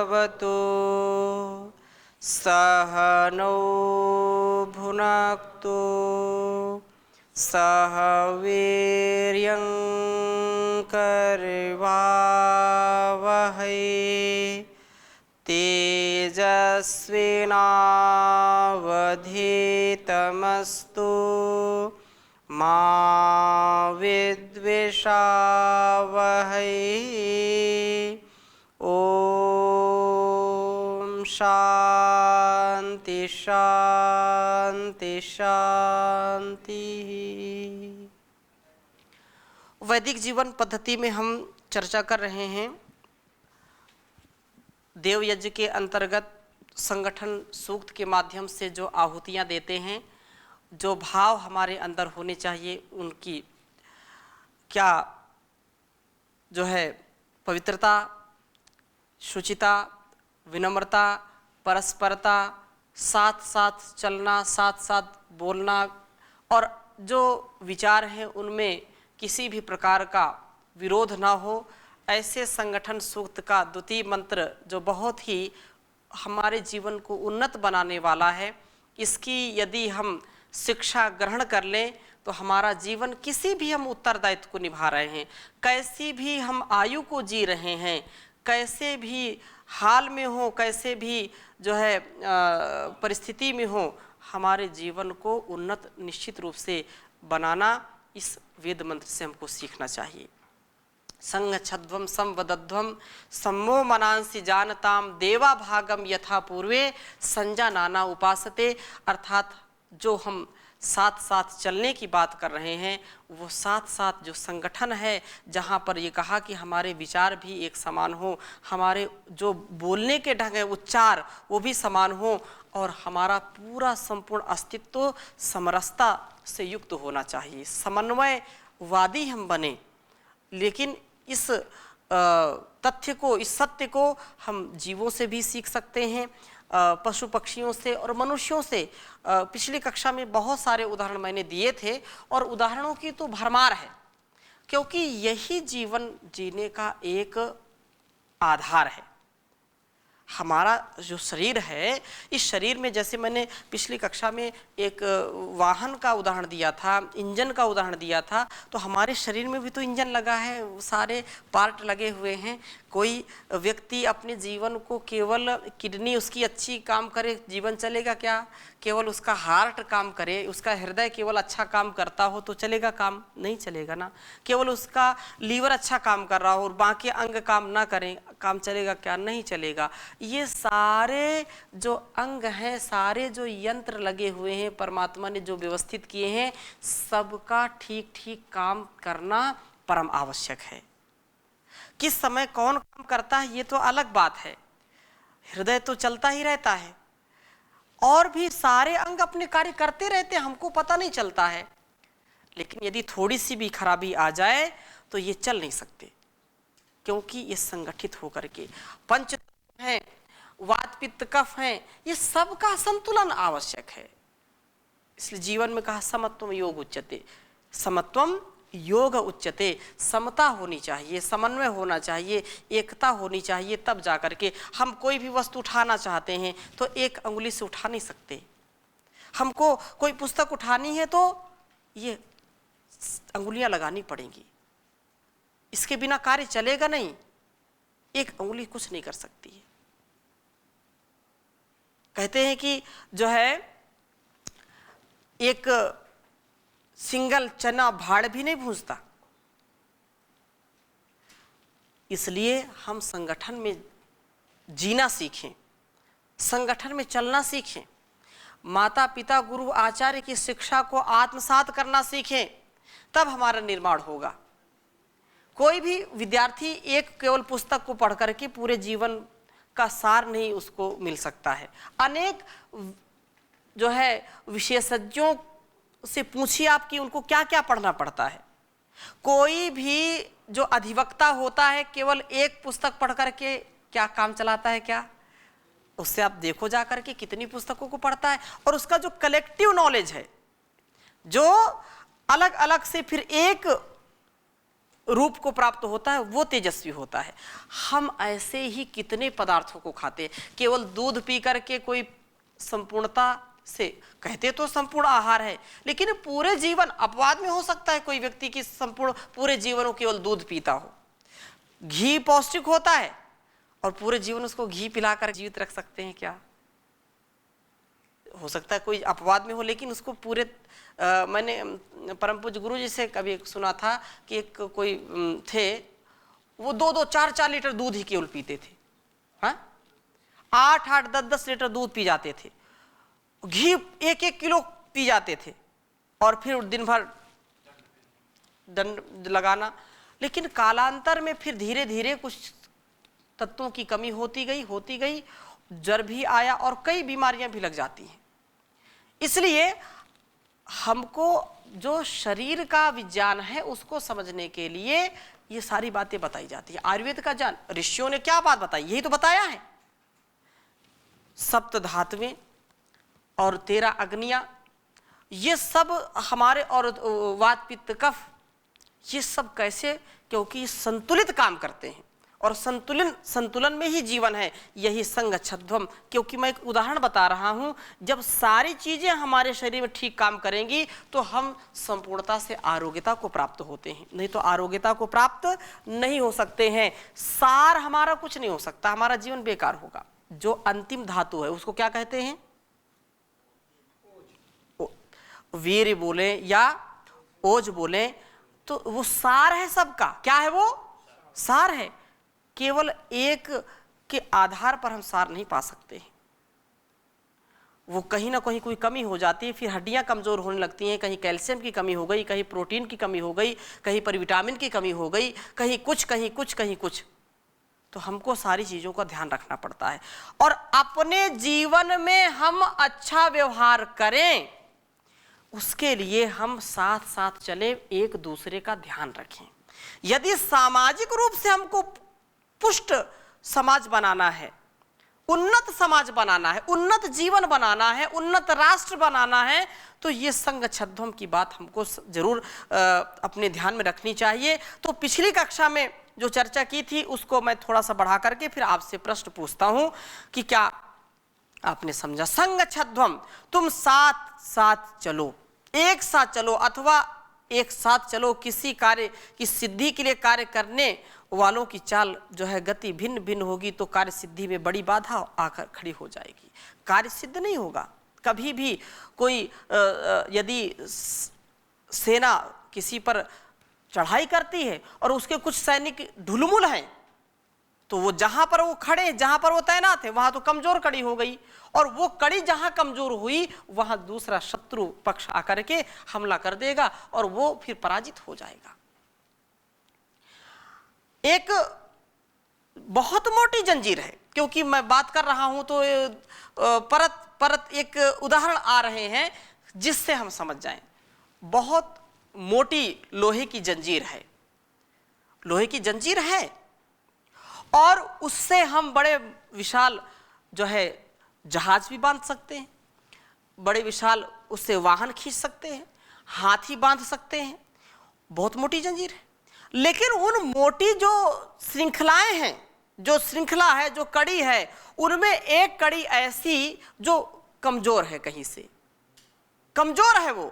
भवतु सह नौ भुनक्तु सह वीर्यं करवावहै तेजस्विनावधीतमस्तु मा विद्विषावहै। ओम शांति शांति शांति। वैदिक जीवन पद्धति में हम चर्चा कर रहे हैं देव यज्ञ के अंतर्गत संगठन सूक्त के माध्यम से जो आहुतियाँ देते हैं, जो भाव हमारे अंदर होने चाहिए, उनकी क्या जो है पवित्रता, शुचिता, विनम्रता, परस्परता, साथ साथ चलना, साथ साथ बोलना, और जो विचार हैं उनमें किसी भी प्रकार का विरोध ना हो, ऐसे संगठन सूक्त का द्वितीय मंत्र जो बहुत ही हमारे जीवन को उन्नत बनाने वाला है, इसकी यदि हम शिक्षा ग्रहण कर लें तो हमारा जीवन किसी भी हम उत्तरदायित्व को निभा रहे हैं, कैसी भी हम आयु को जी रहे हैं, कैसे भी हाल में हो, कैसे भी जो है परिस्थिति में हो, हमारे जीवन को उन्नत निश्चित रूप से बनाना इस वेद मंत्र से हमको सीखना चाहिए। संगच्छध्वम संवदध्वम सम्मो मनांसि जानताम देवा भागम यथा पूर्वे संजानाना उपासते। अर्थात जो हम साथ साथ चलने की बात कर रहे हैं, वो साथ साथ जो संगठन है, जहाँ पर ये कहा कि हमारे विचार भी एक समान हो, हमारे जो बोलने के ढंग है, उच्चार, वो भी समान हो, और हमारा पूरा संपूर्ण अस्तित्व समरसता से युक्त होना चाहिए। समन्वयवादी हम बने, लेकिन इस तथ्य को, इस सत्य को हम जीवों से भी सीख सकते हैं, पशु पक्षियों से और मनुष्यों से। पिछली कक्षा में बहुत सारे उदाहरण मैंने दिए थे, और उदाहरणों की तो भरमार है, क्योंकि यही जीवन जीने का एक आधार है। हमारा जो शरीर है, इस शरीर में, जैसे मैंने पिछली कक्षा में एक वाहन का उदाहरण दिया था, इंजन का उदाहरण दिया था, तो हमारे शरीर में भी तो इंजन लगा है, सारे पार्ट लगे हुए हैं। कोई व्यक्ति अपने जीवन को केवल किडनी उसकी अच्छी काम करे, जीवन चलेगा क्या? केवल उसका हार्ट काम करे, उसका हृदय केवल अच्छा काम करता हो तो चलेगा? काम नहीं चलेगा ना। केवल उसका लीवर अच्छा काम कर रहा हो और बाकी अंग काम ना करें, काम चलेगा क्या? नहीं चलेगा। ये सारे जो अंग हैं, सारे जो यंत्र लगे हुए हैं, परमात्मा ने जो व्यवस्थित किए हैं, सबका ठीक ठीक काम करना परम आवश्यक है। किस समय कौन काम करता है ये तो अलग बात है, हृदय तो चलता ही रहता है, और भी सारे अंग अपने कार्य करते रहते हैं, हमको पता नहीं चलता है। लेकिन यदि थोड़ी सी भी खराबी आ जाए तो ये चल नहीं सकते, क्योंकि ये संगठित होकर के पंच हैं, वात पित्त कफ हैं, ये सबका संतुलन आवश्यक है। इसलिए जीवन में कहा समत्वम योग उच्यते, समत्वम योग उच्यते। समता होनी चाहिए, समन्वय होना चाहिए, एकता होनी चाहिए, तब जाकर के हम कोई भी वस्तु उठाना चाहते हैं तो एक अंगुली से उठा नहीं सकते। हमको कोई पुस्तक उठानी है तो ये अंगुलियां लगानी पड़ेंगी, इसके बिना कार्य चलेगा नहीं, एक अंगुली कुछ नहीं कर सकती है। कहते हैं कि जो है एक सिंगल चना भाड़ भी नहीं भूंजता। इसलिए हम संगठन में जीना सीखें, संगठन में चलना सीखें, माता पिता गुरु आचार्य की शिक्षा को आत्मसात करना सीखें, तब हमारा निर्माण होगा। कोई भी विद्यार्थी एक केवल पुस्तक को पढ़ करके पूरे जीवन का सार नहीं उसको मिल सकता है। अनेक जो है विशेषज्ञों से पूछिए आप कि उनको क्या क्या पढ़ना पड़ता है। कोई भी जो अधिवक्ता होता है केवल एक पुस्तक पढ़ करके क्या काम चलाता है क्या? उससे आप देखो जा करके कितनी पुस्तकों को पढ़ता है, और उसका जो कलेक्टिव नॉलेज है, जो अलग अलग से फिर एक रूप को प्राप्त होता है वो तेजस्वी होता है। हम ऐसे ही कितने पदार्थों को खाते हैं, केवल दूध पी करके कोई संपूर्णता से, कहते तो संपूर्ण आहार है, लेकिन पूरे जीवन, अपवाद में हो सकता है कोई व्यक्ति की संपूर्ण पूरे जीवन वो केवल दूध पीता हो। घी पौष्टिक होता है और पूरे जीवन उसको घी पिलाकर जीवित रख सकते हैं क्या? हो सकता है कोई अपवाद में हो, लेकिन उसको पूरे मैंने परम पूज्य गुरु जी से कभी सुना था कि एक कोई थे, वो 2-2, 4-4 लीटर दूध ही केवल पीते थे। हाँ, 8-8, 10-10 लीटर दूध पी जाते थे, घी 1-1 किलो पी जाते थे, और फिर दिन भर दंड लगाना। लेकिन कालांतर में फिर धीरे धीरे कुछ तत्वों की कमी होती गई, जर भी आया और कई बीमारियां भी लग जाती हैं। इसलिए हमको जो शरीर का विज्ञान है उसको समझने के लिए ये सारी बातें बताई जाती है। आयुर्वेद का ज्ञान, ऋषियों ने क्या बात बताई, यही तो बताया है। सप्त धातुएं और 13 अग्नियां, ये सब हमारे, और वात पित्त कफ, ये सब कैसे, क्योंकि संतुलित काम करते हैं, और संतुलन में ही जीवन है। यही संगच्छध्वम, क्योंकि मैं एक उदाहरण बता रहा हूं, जब सारी चीजें हमारे शरीर में ठीक काम करेंगी तो हम संपूर्णता से आरोग्यता को प्राप्त होते हैं, नहीं तो आरोग्यता को प्राप्त नहीं हो सकते हैं। सार हमारा कुछ नहीं हो सकता, हमारा जीवन बेकार होगा। जो अंतिम धातु है उसको क्या कहते हैं? वीर्य बोले या ओज बोले, तो वो सार है सबका। क्या है वो? सार है। केवल एक के आधार पर हम सार नहीं पा सकते हैं, वो कहीं ना कहीं कोई कमी हो जाती है, फिर हड्डियां कमजोर होने लगती हैं, कहीं कैल्शियम की कमी हो गई, कहीं प्रोटीन की कमी हो गई, कहीं पर विटामिन की कमी हो गई, कहीं कुछ कहीं कुछ कहीं कुछ। तो हमको सारी चीजों का ध्यान रखना पड़ता है, और अपने जीवन में हम अच्छा व्यवहार करें, उसके लिए हम साथ साथ चले, एक दूसरे का ध्यान रखें। यदि सामाजिक रूप से हमको पुष्ट समाज बनाना है, उन्नत समाज बनाना है, उन्नत जीवन बनाना है, उन्नत राष्ट्र बनाना है, तो ये संगच्छध्वम की बात हमको जरूर अपने ध्यान में रखनी चाहिए। तो पिछली कक्षा में जो चर्चा की थी उसको मैं थोड़ा सा बढ़ा करके फिर आपसे प्रश्न पूछता हूं कि क्या आपने समझा? संगच्छध्वम, तुम साथ साथ चलो, एक साथ चलो, अथवा एक साथ चलो। किसी कार्य की सिद्धि के लिए कार्य करने वालों की चाल जो है गति भिन्न भिन्न होगी, तो कार्य सिद्धि में बड़ी बाधा आकर खड़ी हो जाएगी, कार्य सिद्ध नहीं होगा कभी भी। कोई यदि सेना किसी पर चढ़ाई करती है और उसके कुछ सैनिक ढुलमुल हैं, तो वो जहां पर वो खड़े, जहां पर वो तैनात है, वहां तो कमजोर कड़ी हो गई, और वो कड़ी जहां कमजोर हुई वहां दूसरा शत्रु पक्ष आकर के हमला कर देगा और वो फिर पराजित हो जाएगा। एक बहुत मोटी जंजीर है, क्योंकि मैं बात कर रहा हूं तो परत परत एक उदाहरण आ रहे हैं जिससे हम समझ जाएं। बहुत मोटी लोहे की जंजीर है, लोहे की जंजीर है, और उससे हम बड़े विशाल जो है जहाज भी बांध सकते हैं, बड़े विशाल उससे वाहन खींच सकते हैं, हाथी बांध सकते हैं, बहुत मोटी जंजीर है। लेकिन उन मोटी जो श्रृंखलाएं हैं, जो श्रृंखला है, जो कड़ी है, उनमें एक कड़ी ऐसी जो कमजोर है, कहीं से कमजोर है वो,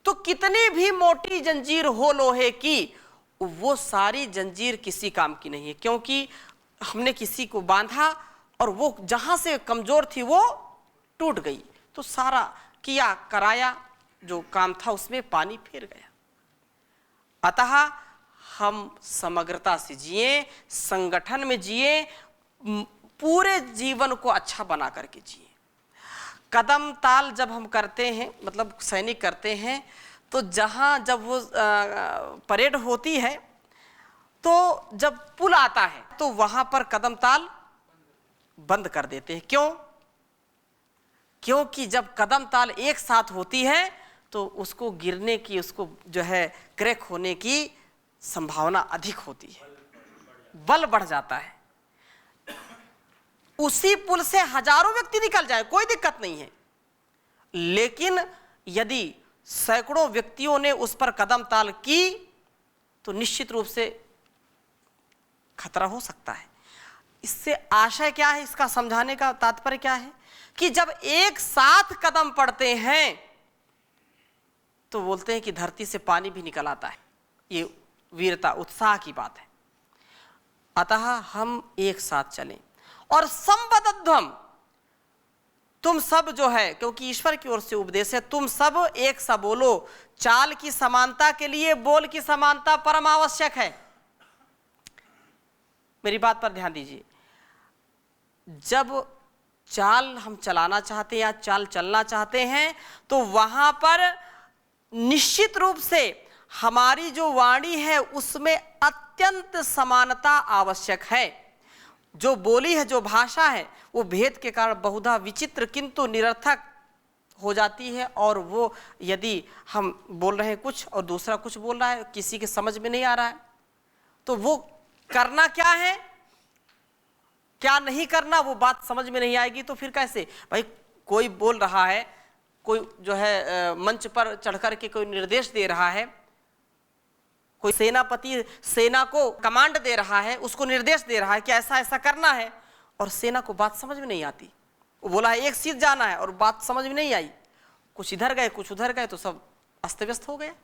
तो कितनी भी मोटी जंजीर हो लोहे की, वो सारी जंजीर किसी काम की नहीं है, क्योंकि हमने किसी को बांधा और वो जहां से कमजोर थी वो टूट गई, तो सारा किया कराया जो काम था उसमें पानी फेर गया। अतः हम समग्रता से जिए, संगठन में जिए, पूरे जीवन को अच्छा बना करके जिए। कदम ताल जब हम करते हैं, मतलब सैनिक करते हैं, तो जहां जब वो परेड होती है, तो जब पुल आता है तो वहां पर कदम ताल बंद कर देते हैं। क्यों? क्योंकि जब कदम ताल एक साथ होती है तो उसको गिरने की, उसको जो है क्रैक होने की संभावना अधिक होती है, बल बढ़ जाता है। उसी पुल से हजारों व्यक्ति निकल जाए, कोई दिक्कत नहीं है, लेकिन यदि सैकड़ों व्यक्तियों ने उस पर कदम ताल की तो निश्चित रूप से खतरा हो सकता है। इससे आशय क्या है, इसका समझाने का तात्पर्य क्या है कि जब एक साथ कदम पड़ते हैं तो बोलते हैं कि धरती से पानी भी निकल आता है। ये वीरता, उत्साह की बात है। अतः हम एक साथ चलें और संबद्धम, तुम सब जो है, क्योंकि ईश्वर की ओर से उपदेश है, तुम सब एक सा बोलो। चाल की समानता के लिए बोल की समानता परम आवश्यक है। मेरी बात पर ध्यान दीजिए। जब चाल हम चलाना चाहते हैं या चाल चलना चाहते हैं तो वहां पर निश्चित रूप से हमारी जो वाणी है उसमें अत्यंत समानता आवश्यक है। जो बोली है, जो भाषा है, वो भेद के कारण बहुधा विचित्र किंतु निरर्थक हो जाती है। और वो यदि हम बोल रहे हैं कुछ और दूसरा कुछ बोल रहा है, किसी के समझ में नहीं आ रहा है, तो वो करना क्या है, क्या नहीं करना, वो बात समझ में नहीं आएगी। तो फिर कैसे भाई, कोई बोल रहा है, कोई जो है मंच पर चढ़कर के कोई निर्देश दे रहा है, कोई सेनापति सेना को कमांड दे रहा है, उसको निर्देश दे रहा है कि ऐसा ऐसा करना है, और सेना को बात समझ में नहीं आती। वो बोला है एक सीध जाना है और बात समझ में नहीं आई, कुछ इधर गए कुछ उधर गए, तो सब अस्त व्यस्त हो गया।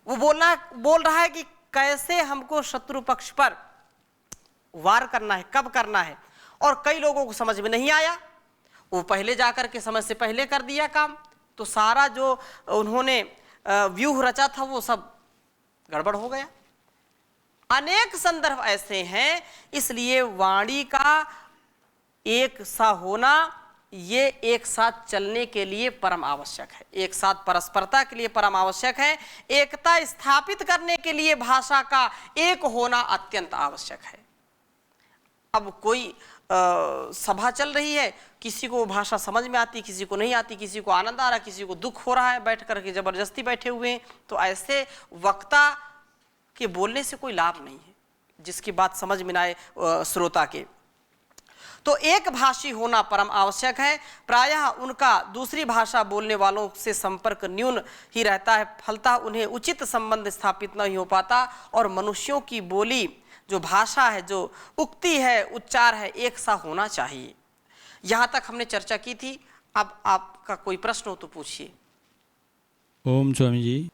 वो बोल रहा है कि कैसे हमको शत्रु पक्ष पर वार करना है, कब करना है, और कई लोगों को समझ में नहीं आया। वो पहले जाकर के समय से पहले कर दिया काम, तो सारा जो उन्होंने व्यूह रचा था वो सब गड़बड़ हो गया। अनेक संदर्भ ऐसे हैं, इसलिए वाणी का एक सा होना ये एक साथ चलने के लिए परम आवश्यक है, एक साथ परस्परता के लिए परम आवश्यक है, एकता स्थापित करने के लिए भाषा का एक होना अत्यंत आवश्यक है। अब कोई सभा चल रही है, किसी को भाषा समझ में आती, किसी को नहीं आती, किसी को आनंद आ रहा है, किसी को दुख हो रहा है, बैठ करके जबरदस्ती बैठे हुए हैं, तो ऐसे वक्ता के बोलने से कोई लाभ नहीं है, जिसकी बात समझ में ना आए श्रोता के। तो एक भाषी होना परम आवश्यक है। प्रायः उनका दूसरी भाषा बोलने वालों से संपर्क न्यून ही रहता है, फलतः उन्हें उचित संबंध स्थापित नहीं हो पाता, और मनुष्यों की बोली जो भाषा है, जो उक्ति है, उच्चार है, एक सा होना चाहिए। यहाँ तक हमने चर्चा की थी। अब आपका कोई प्रश्न हो तो पूछिए। ओम स्वामी जी,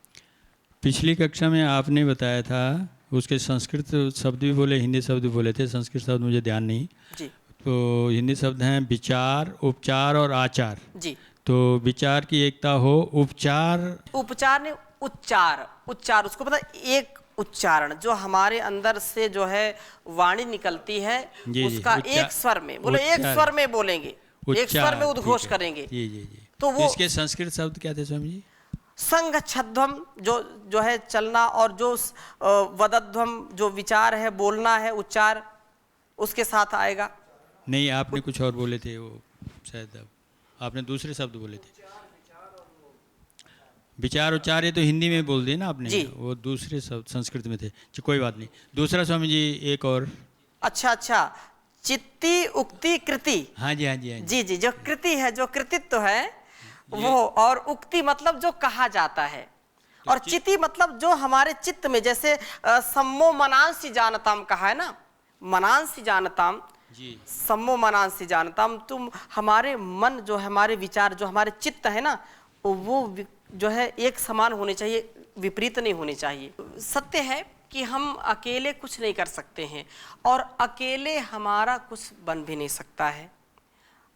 पिछली कक्षा में आपने बताया था, उसके संस्कृत शब्द भी बोले, हिंदी शब्द भी बोले थे, संस्कृत शब्द मुझे ध्यान नहीं जी। तो हिंदी शब्द हैं विचार, उपचार और आचार जी। तो विचार की एकता हो, उपचार ने उच्चार उसको पता, एक उच्चारण जो हमारे अंदर से जो है वाणी निकलती है, उसका एक स्वर में बोले, एक स्वर में बोलेंगे, एक स्वर में उद्घोष करेंगे। जी जी जी। तो वो इसके संस्कृत शब्द क्या थे स्वामी जी? संगच्छध्वम जो है चलना, और जो वदध्वम जो विचार है, बोलना है, उच्चार उसके साथ आएगा। नहीं, आपने कुछ और बोले थे, वो शायद आपने दूसरे शब्द बोले थे। विचार उच्चार, ये तो हिंदी में बोल दिए ना आपने जी। वो दूसरे शब्द संस्कृत में थे। कोई बात नहीं। दूसरा स्वामी जी एक और। अच्छा, चित्ती उक्ति कृति। हाँ जी हाँ जी हाँ जी जी। जो कृति है, जो कृतित्व है वो, और उक्ति मतलब जो कहा जाता है, तो और चिति मतलब जो हमारे चित्त में, जैसे सम्मो मनांसि जानताम कहा है ना, मनांसि जानताम जी, सम्मो मनांसि जानताम, तुम हमारे मन जो है, हमारे विचार जो हमारे चित्त है ना, वो जो है एक समान होने चाहिए, विपरीत नहीं होने चाहिए। सत्य है कि हम अकेले कुछ नहीं कर सकते हैं, और अकेले हमारा कुछ बन भी नहीं सकता है।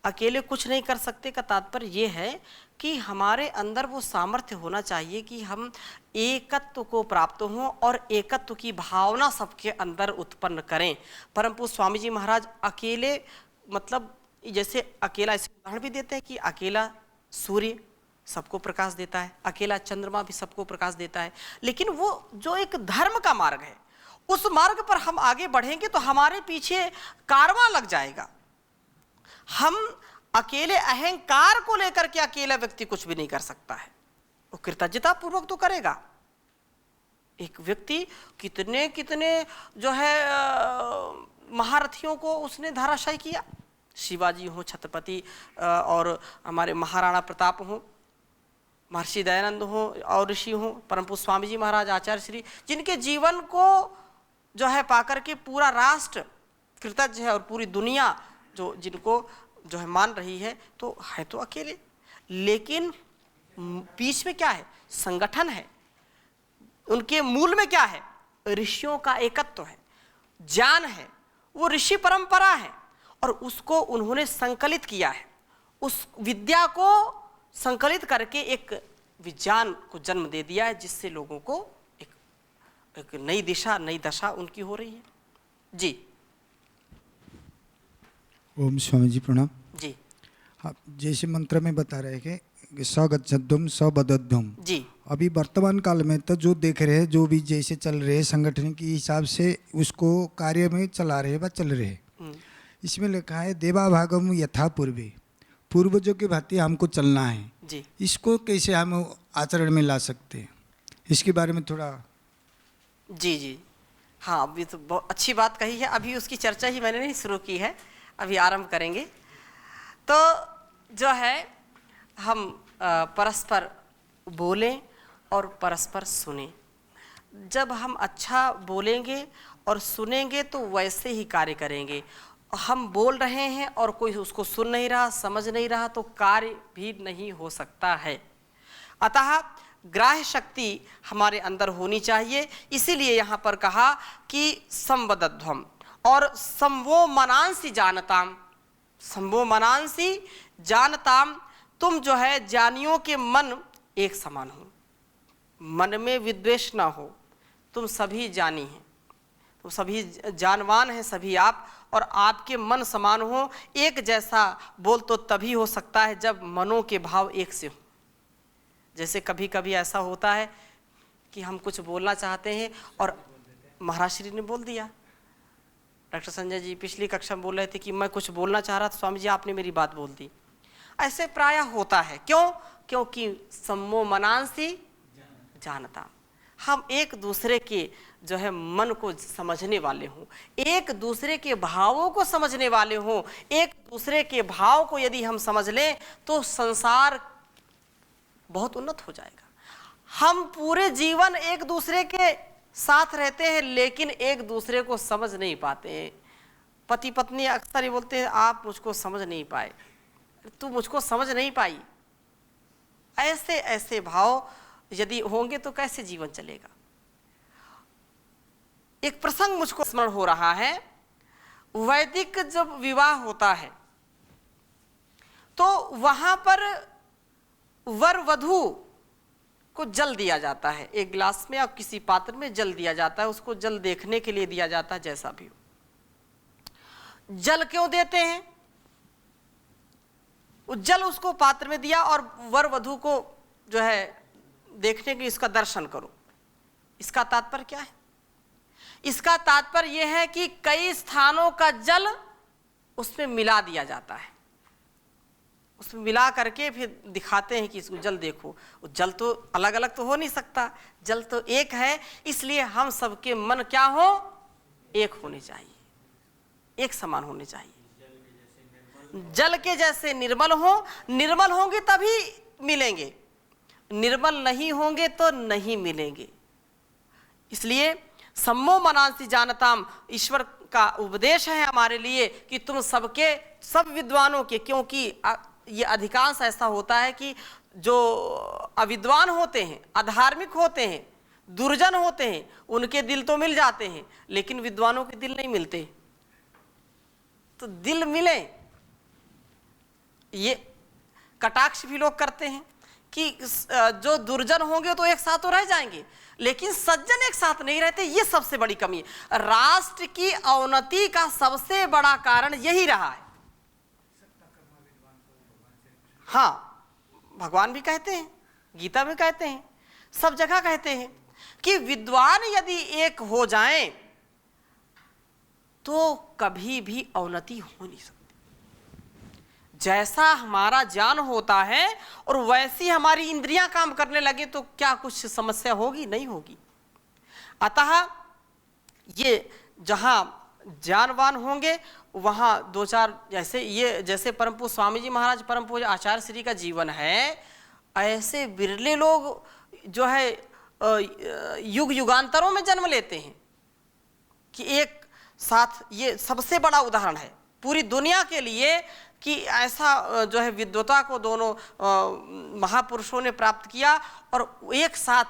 अकेले कुछ नहीं कर सकते का तात्पर्य ये है कि हमारे अंदर वो सामर्थ्य होना चाहिए कि हम एकत्व को प्राप्त हों और एकत्व की भावना सबके अंदर उत्पन्न करें। परम पूज्य स्वामी जी महाराज अकेले, मतलब जैसे अकेला, ऐसे उदाहरण भी देते हैं कि अकेला सूर्य सबको प्रकाश देता है, अकेला चंद्रमा भी सबको प्रकाश देता है, लेकिन वो जो एक धर्म का मार्ग है, उस मार्ग पर हम आगे बढ़ेंगे तो हमारे पीछे कारवां लग जाएगा। हम अकेले अहंकार को लेकर के अकेला व्यक्ति कुछ भी नहीं कर सकता है, वो कृतज्ञता पूर्वक तो करेगा। एक व्यक्ति कितने कितने जो है महारथियों को उसने धराशायी किया, शिवाजी हो, छत्रपति और हमारे महाराणा प्रताप हो, महर्षि दयानंद हो और ऋषि हो, परम पूज्य स्वामी जी महाराज, आचार्य श्री, जिनके जीवन को जो है पाकर के पूरा राष्ट्र कृतज्ञ है और पूरी दुनिया जो जिनको जो है मान रही है, तो है तो अकेले, लेकिन बीच में क्या है? संगठन है। उनके मूल में क्या है? ऋषियों का एकत्व है, ज्ञान है, वो ऋषि परंपरा है और उसको उन्होंने संकलित किया है। उस विद्या को संकलित करके एक विज्ञान को जन्म दे दिया है, जिससे लोगों को एक नई दिशा, नई दशा उनकी हो रही है। जी ओम स्वामी जी प्रणाम जी। आप जैसे मंत्र में बता रहे हैं कि सगच्छध्वम सबद्धम जी, अभी वर्तमान काल में तो जो देख रहे हैं, जो भी जैसे चल रहे हैं संगठन के हिसाब से उसको कार्य में चला रहे व चल रहे हैं। इसमें लिखा है देवाभागम यथा पूर्वे, पूर्वजों के भांति हमको चलना है जी। इसको कैसे हम आचरण में ला सकते हैं, इसके बारे में थोड़ा। जी जी हाँ, अभी तो बहुत अच्छी बात कही है। अभी उसकी चर्चा ही मैंने नहीं शुरू की है, अभी आरंभ करेंगे। तो जो है हम परस्पर बोलें और परस्पर सुनें। जब हम अच्छा बोलेंगे और सुनेंगे तो वैसे ही कार्य करेंगे। हम बोल रहे हैं और कोई उसको सुन नहीं रहा, समझ नहीं रहा, तो कार्य भी नहीं हो सकता है। अतः ग्राह्य शक्ति हमारे अंदर होनी चाहिए। इसीलिए यहाँ पर कहा कि संवदध्वम और संवो मनांसी जानताम, संवो मनांसी जानताम, तुम जो है ज्ञानियों के मन एक समान हो, मन में विद्वेष ना हो। तुम सभी ज्ञानी हैं, तुम सभी जानवान हैं, सभी आप, और आपके मन समान हो, एक जैसा बोल तो तभी हो सकता है जब मनों के भाव एक से हो। जैसे कभी कभी ऐसा होता है कि हम कुछ बोलना चाहते हैं और महाराज श्री ने बोल दिया। डॉक्टर संजय जी पिछली कक्षा में बोल रहे थे कि मैं कुछ बोलना चाह रहा था, स्वामी जी आपने मेरी बात बोल दी। ऐसे प्रायः होता है। क्यों? क्योंकि सम्मो मनांसी जानता, हम एक दूसरे के जो है मन को समझने वाले हों, एक दूसरे के भावों को समझने वाले हों। एक दूसरे के भाव को यदि हम समझ लें तो संसार बहुत उन्नत हो जाएगा। हम पूरे जीवन एक दूसरे के साथ रहते हैं लेकिन एक दूसरे को समझ नहीं पाते हैं। पति पत्नी अक्सर ये बोलते हैं आप मुझको समझ नहीं पाए, तू मुझको समझ नहीं पाई। ऐसे ऐसे भाव यदि होंगे तो कैसे जीवन चलेगा। एक प्रसंग मुझको स्मरण हो रहा है। वैदिक जब विवाह होता है तो वहां पर वर वधू को जल दिया जाता है, एक गिलास में या किसी पात्र में जल दिया जाता है। उसको जल देखने के लिए दिया जाता है, जैसा भी हो। जल क्यों देते हैं? जल उसको पात्र में दिया और वर वधू को जो है देखने के लिए इसका दर्शन करो। इसका तात्पर्य क्या है? इसका तात्पर्य यह है कि कई स्थानों का जल उसमें मिला दिया जाता है, उसमें मिला करके फिर दिखाते हैं कि इसको जल देखो। जल तो अलग अलग तो हो नहीं सकता, जल तो एक है। इसलिए हम सबके मन क्या हो? एक होने चाहिए, एक समान होने चाहिए। जल के जैसे निर्मल हो, निर्मल होंगे तभी मिलेंगे, निर्मल नहीं होंगे तो नहीं मिलेंगे। इसलिए सम्मो मनांसी जानताम ईश्वर का उपदेश है हमारे लिए कि तुम सबके सब विद्वानों के, क्योंकि ये अधिकांश ऐसा होता है कि जो अविद्वान होते हैं, अधार्मिक होते हैं, दुर्जन होते हैं, उनके दिल तो मिल जाते हैं लेकिन विद्वानों के दिल नहीं मिलते। तो दिल मिले, ये कटाक्ष भी लोग करते हैं कि जो दुर्जन होंगे तो एक साथ तो रह जाएंगे लेकिन सज्जन एक साथ नहीं रहते। ये सबसे बड़ी कमी है। राष्ट्र की अवनति का सबसे बड़ा कारण यही रहा है। हाँ, भगवान भी कहते हैं, गीता में कहते हैं, सब जगह कहते हैं कि विद्वान यदि एक हो जाएं तो कभी भी अवनति हो नहीं सकती। जैसा हमारा ज्ञान होता है और वैसी हमारी इंद्रियां काम करने लगे तो क्या कुछ समस्या होगी? नहीं होगी। अतः ये जहां ज्ञानवान होंगे वहां दो चार जैसे परम पूज्य स्वामी जी महाराज, परम पूज्य आचार्य श्री का जीवन है, ऐसे बिरले लोग जो है युग युगांतरों में जन्म लेते हैं कि एक साथ, ये सबसे बड़ा उदाहरण है पूरी दुनिया के लिए कि ऐसा जो है विद्वता को दोनों महापुरुषों ने प्राप्त किया और एक साथ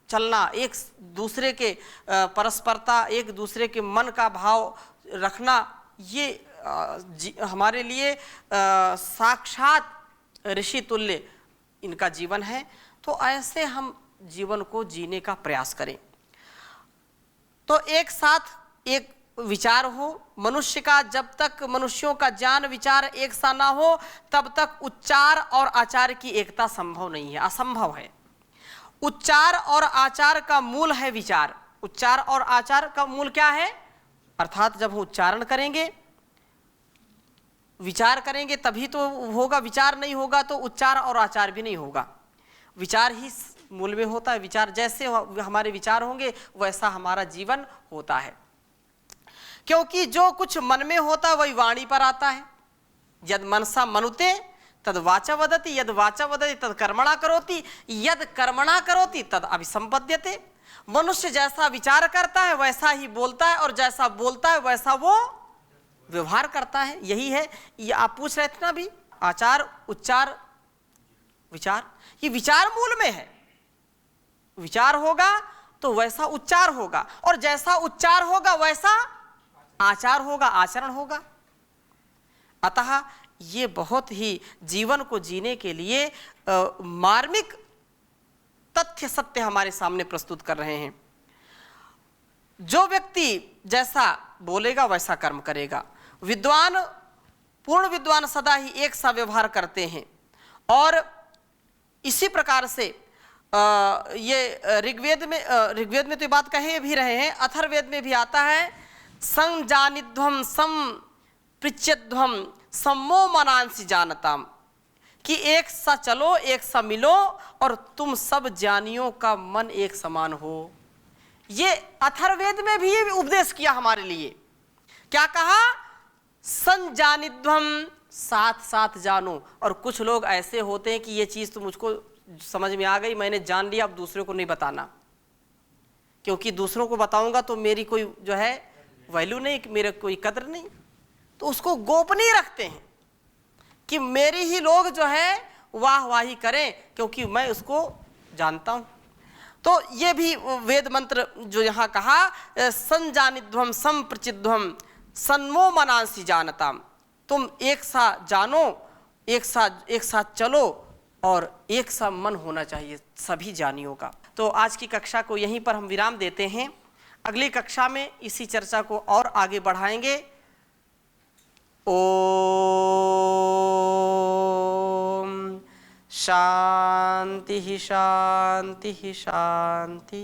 चलना, एक दूसरे के परस्परता, एक दूसरे के मन का भाव रखना, ये हमारे लिए साक्षात ऋषि तुल्य इनका जीवन है। तो ऐसे हम जीवन को जीने का प्रयास करें। तो एक साथ एक विचार हो मनुष्य का, जब तक मनुष्यों का ज्ञान विचार एक सा ना हो तब तक उच्चार और आचार की एकता संभव नहीं है, असंभव है। उच्चार और आचार का मूल है विचार। उच्चार और आचार का मूल क्या है? अर्थात जब हम उच्चारण करेंगे, विचार करेंगे तभी तो होगा, विचार नहीं होगा तो उच्चार और आचार भी नहीं होगा। विचार ही मूल में होता है। विचार जैसे हमारे विचार होंगे वैसा हमारा जीवन होता है, क्योंकि जो कुछ मन में होता है वही वाणी पर आता है। यद मनसा मनुते तद वाचा वदति, यद वाचा वदति तद कर्मणा करोति, यद कर्मणा करोति तद अभिसंपद्यते। मनुष्य जैसा विचार करता है वैसा ही बोलता है, और जैसा बोलता है वैसा वो व्यवहार करता है। यही है, ये आप पूछ रहे थे ना अभी, आचार उच्चार विचार, ये विचार मूल में है। विचार होगा तो वैसा उच्चार होगा, और जैसा उच्चार होगा वैसा आचार होगा, आचरण होगा। अतः ये बहुत ही जीवन को जीने के लिए मार्मिक तथ्य सत्य हमारे सामने प्रस्तुत कर रहे हैं। जो व्यक्ति जैसा बोलेगा वैसा कर्म करेगा। विद्वान, पूर्ण विद्वान सदा ही एक सा व्यवहार करते हैं, और इसी प्रकार से ये ऋग्वेद में तो ये बात कहे भी रहे हैं, अथर्ववेद में भी आता है, संजानिध्वम सम पृच्छध्वम सम्मो मनांसि जानताम, कि एक सा चलो एक सा मिलो और तुम सब ज्ञानियों का मन एक समान हो। ये अथर्ववेद में भी ये उपदेश किया हमारे लिए। क्या कहा? संजानिध्वम, साथ साथ जानो। और कुछ लोग ऐसे होते हैं कि ये चीज़ तो मुझको समझ में आ गई, मैंने जान लिया, अब दूसरे को नहीं बताना, क्योंकि दूसरों को बताऊंगा तो मेरी कोई जो है वैल्यू नहीं, मेरे कोई कदर नहीं, तो उसको गोपनीय रखते हैं कि मेरी ही लोग जो है वाहवाही करें, क्योंकि मैं उसको जानता हूं। तो ये भी वेद मंत्र जो यहाँ कहा, संजानिध्वम संप्रचिध्वम सन्मो मनांसि जानताम, तुम एक सा जानो, एक साथ चलो, और एक सा मन होना चाहिए सभी ज्ञानियों का। तो आज की कक्षा को यहीं पर हम विराम देते हैं। अगली कक्षा में इसी चर्चा को और आगे बढ़ाएंगे। ओम शांति शांति शांति।